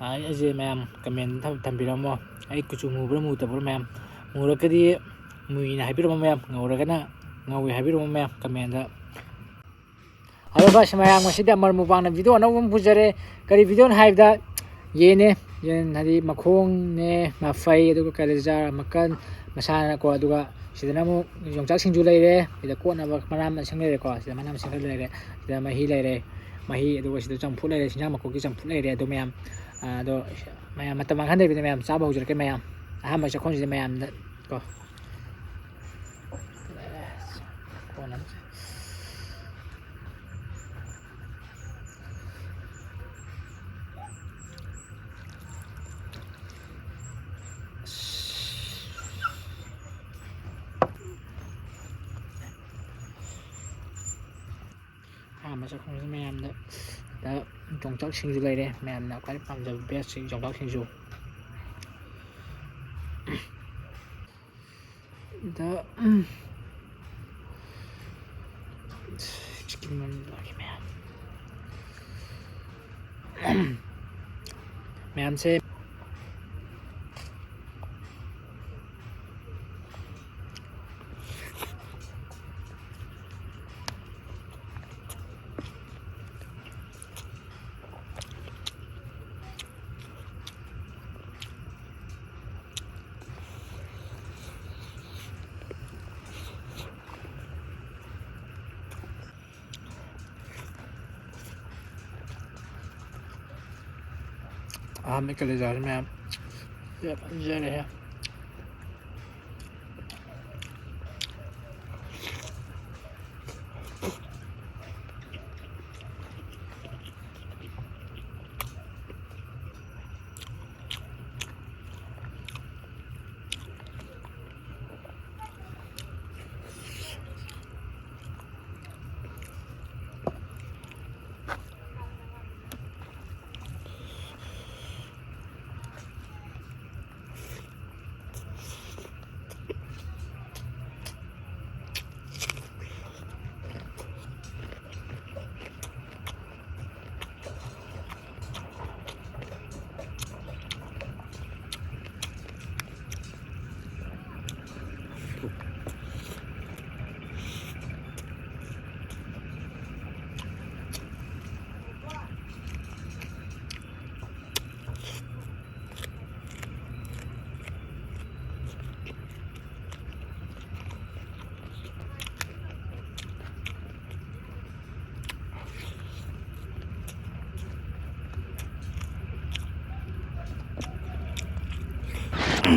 aje ma'am comment thambiramo ai kuchu mu bra mu ta bra ma'am mu ra kadi muina haibiramo ma'am ngawra kana ngawi haibiramo ma'am comment da alo ba samayang masida mar mu bang na video na um bujare kari video na haibda yene yen hadi makhong ne mafai aduga kaleja makan masana ko aduga sidana mu yongchak singju leire ida ko na manam sing leire ko sida manam sing leire sida mahi leire mahi aduga sida champu leire sinja makoki champu leire adu mayam ado mayam matamang han de mayam saba hujur ke mayam aham sa khon sida mayam ko konan mà sẽ không mấy em đấy đó trồng chóc sinh du đây đây mấy em nào có làm giờ bé sinh trồng chóc sinh du đó skin mình lagi mấy em xem mấy cái lời giải cho mẹ dạ dễ này ha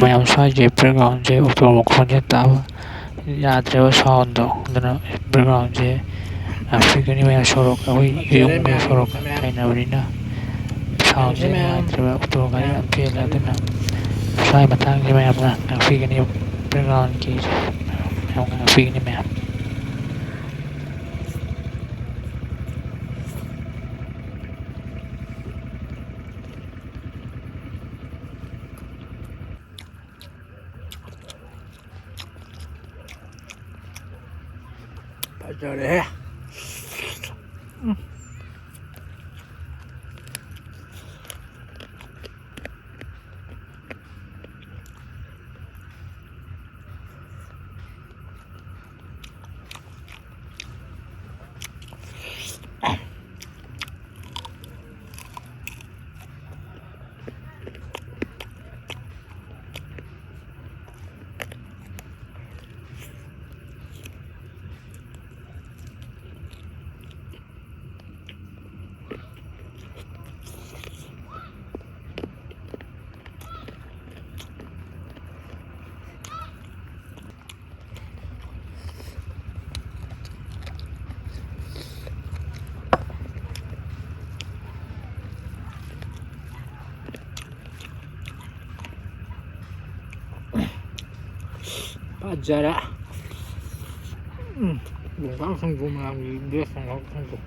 Mayam saja background je untuk mukanya tahu ya terus sound dan background je Afrika ni mayam sorok aku yung mayam sorok kayak nabrina sound je terus untuk kayak pila dan saya matang je mayam na Afrika ni background ki yang Afrika ni mayam giờ đấy Pajara bukan sungguh mengalami dia sangat sungguh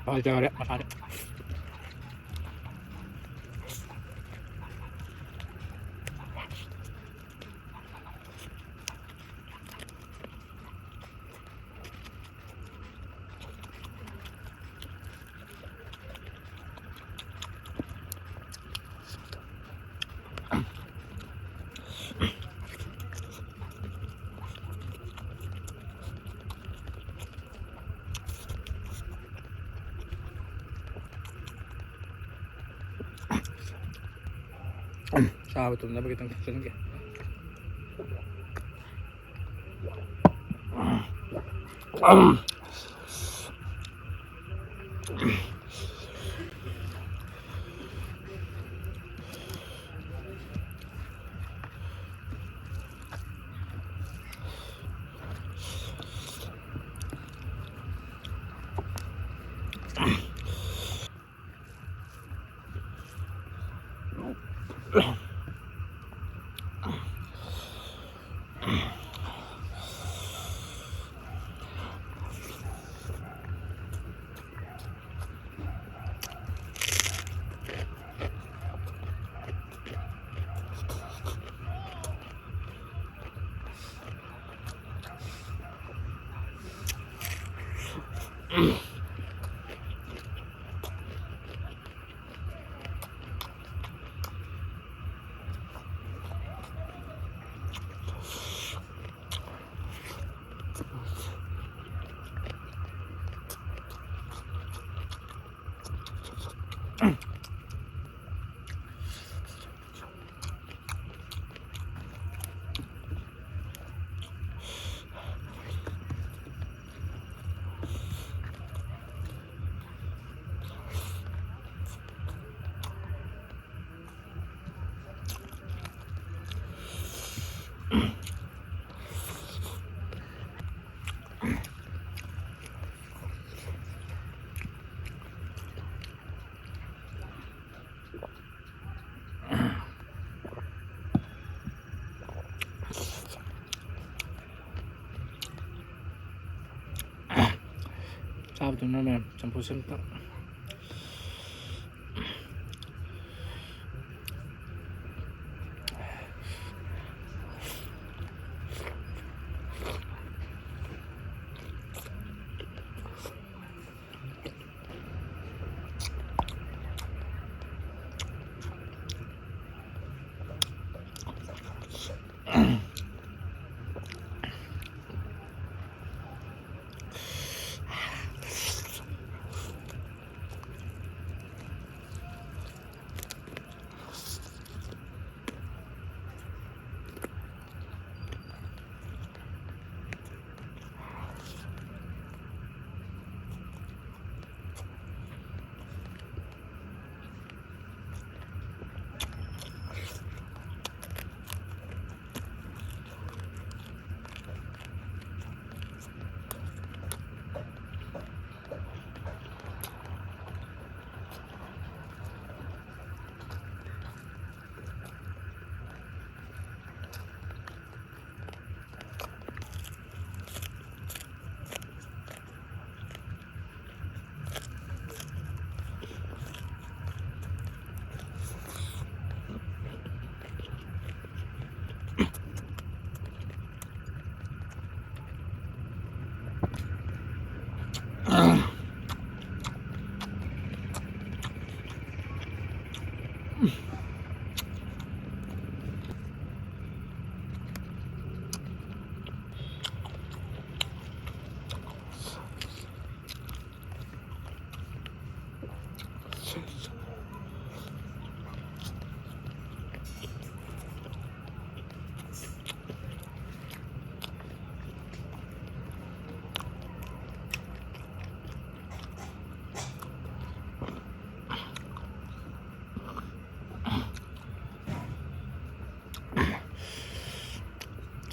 พอเจอแล้วมาทานSao betul nak bagi tengah sini ke? Sao betul nak campur sentak.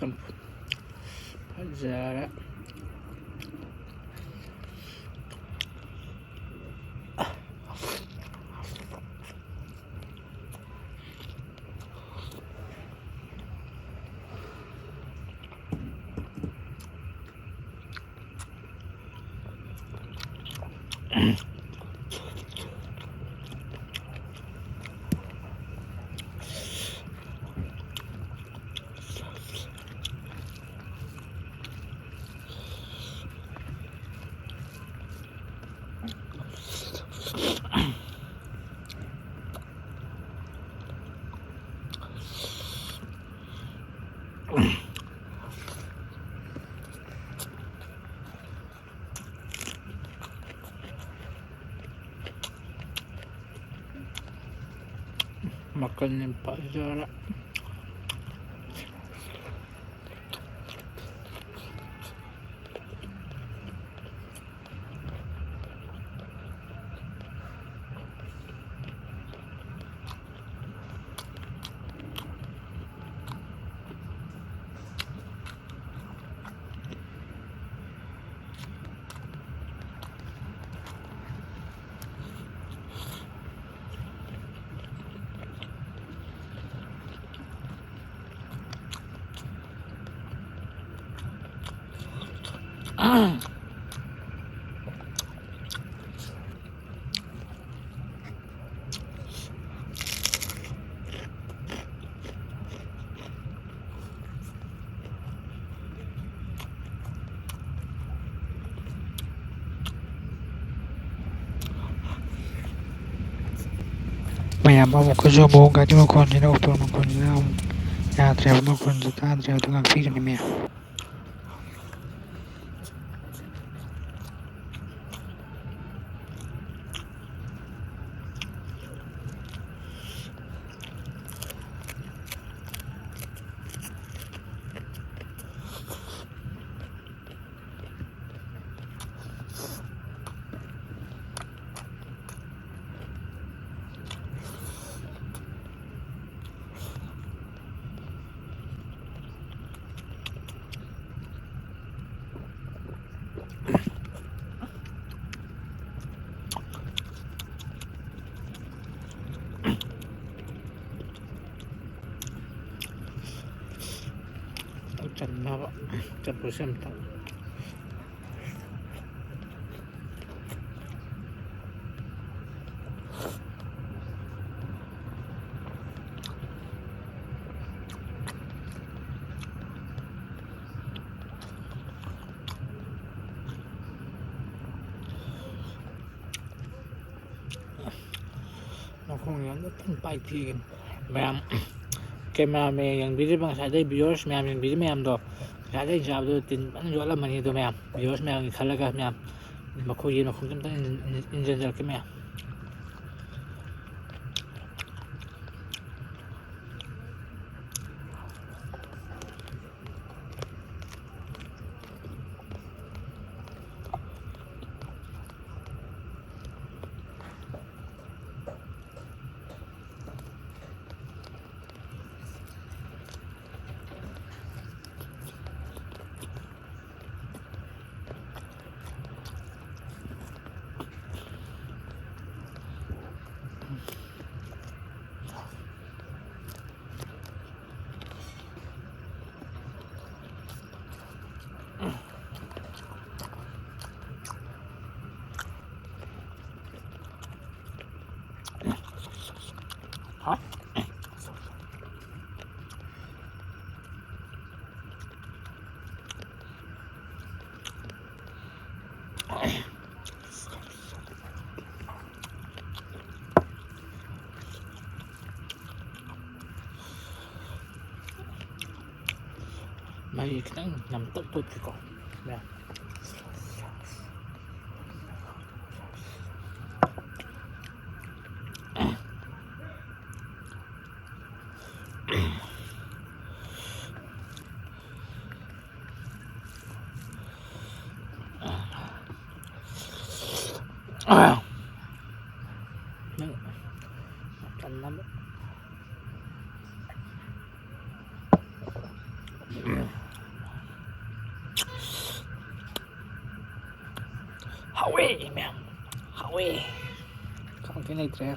Campur aja. makan Pak Zara. Mayamba ko jobo ga jobo kon ni doktor mo kon ni ya travel mo kon ta travel to fi ni me Can present nó không nhớ nó thân bay thì mẹ camera mẹ yang biri bang sadai viewers mẹ yang biri mẹ do sadai job do tin ban jo la mani do mẹ viewers mẹ yang khalaga mẹ ma ko yi no khum tam in general ke mẹ hả mày cái nằm tốt tốt thì còn nè makan lắm Howie mẹ Howie không cái này trẻ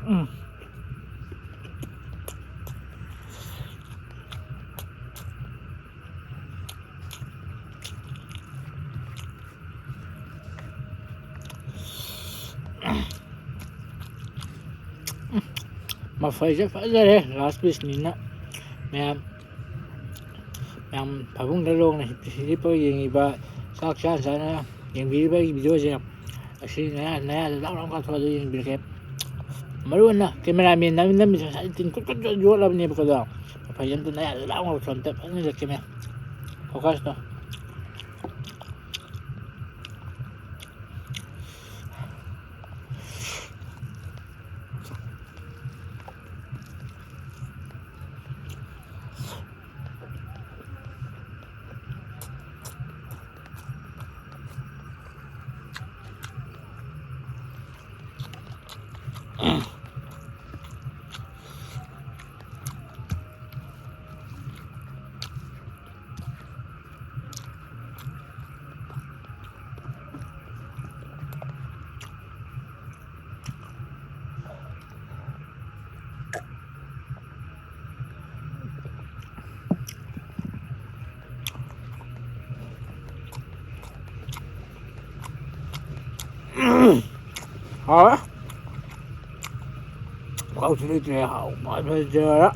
มาไฟจะไฟเลย last piece นี่นะแม่พะบุ้งตะลงนี่ที่ไปยิงอีบะซักชานซะนะยิงบีไปวิดีโอจะasin na lang ka to yung bilkep maruan na cameraman namin sa tin ko jo la ni ko da pa yan to na lang ko son tap ano le keme focus to hả không chỉ để hậu mà bây giờ đó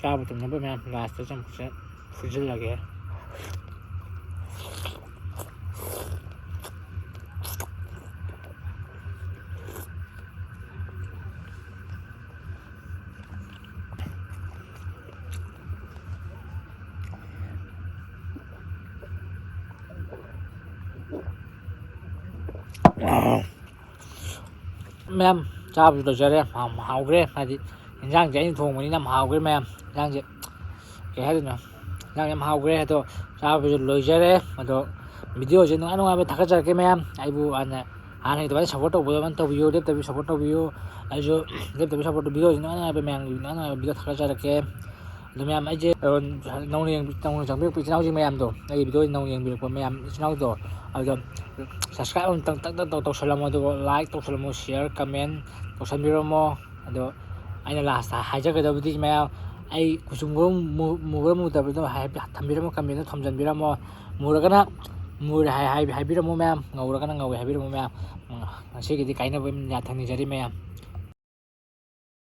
Sao mà tụi nó bên em là sẽ phụ rất là ghê em sao mà tụi em hào ghê hay gì rang chạy thùng mà đi nằm hào ghê em rang chị cái hết rồi nè rang em hào ghê thôi sao bây giờ lười chơi mà thôi video chứ nó ăn ngoài bên thắc chơi cái em ai bu anh này tụi bạn support tụi bạn tụi video đẹp tụi support tụi video ai chứ đẹp tụi support video chứ nó ăn bên mình nó là video thắc chơi cái tụi em ai chứ nông nghiệp chẳng biết bị nào chứ em rồi đây video nông nghiệp bị của em nào rồi rồi subscribe tao salam mo like tao salam mo share comment tao salam mo ado ay na last haja ka daw di maya ꯑꯩ ꯀꯨꯆꯨꯝꯒ ꯃꯨꯕ꯭ꯔꯥ ꯃꯨꯗꯕ꯭ꯔꯥꯗꯣ ꯊꯝꯕꯤꯔꯝꯃꯣ comment ꯊꯝꯖꯟꯕꯤꯔꯝꯃꯣ ꯃꯨꯔꯒꯅ ꯃꯨꯔꯦ ꯍꯥꯏꯕꯤꯔꯝꯃꯣ ꯃꯌꯥꯝ ꯉꯧꯔꯒꯅ ꯉꯧꯋꯦ ꯍꯥꯏꯕꯤꯔꯝꯃꯣ ꯃꯌꯥꯝ ꯉꯁꯤꯒꯤꯗꯤ ꯀꯥꯏꯅꯕ ꯌꯥꯊꯪ ꯅꯤꯖꯔꯤ ꯃꯌꯥꯝ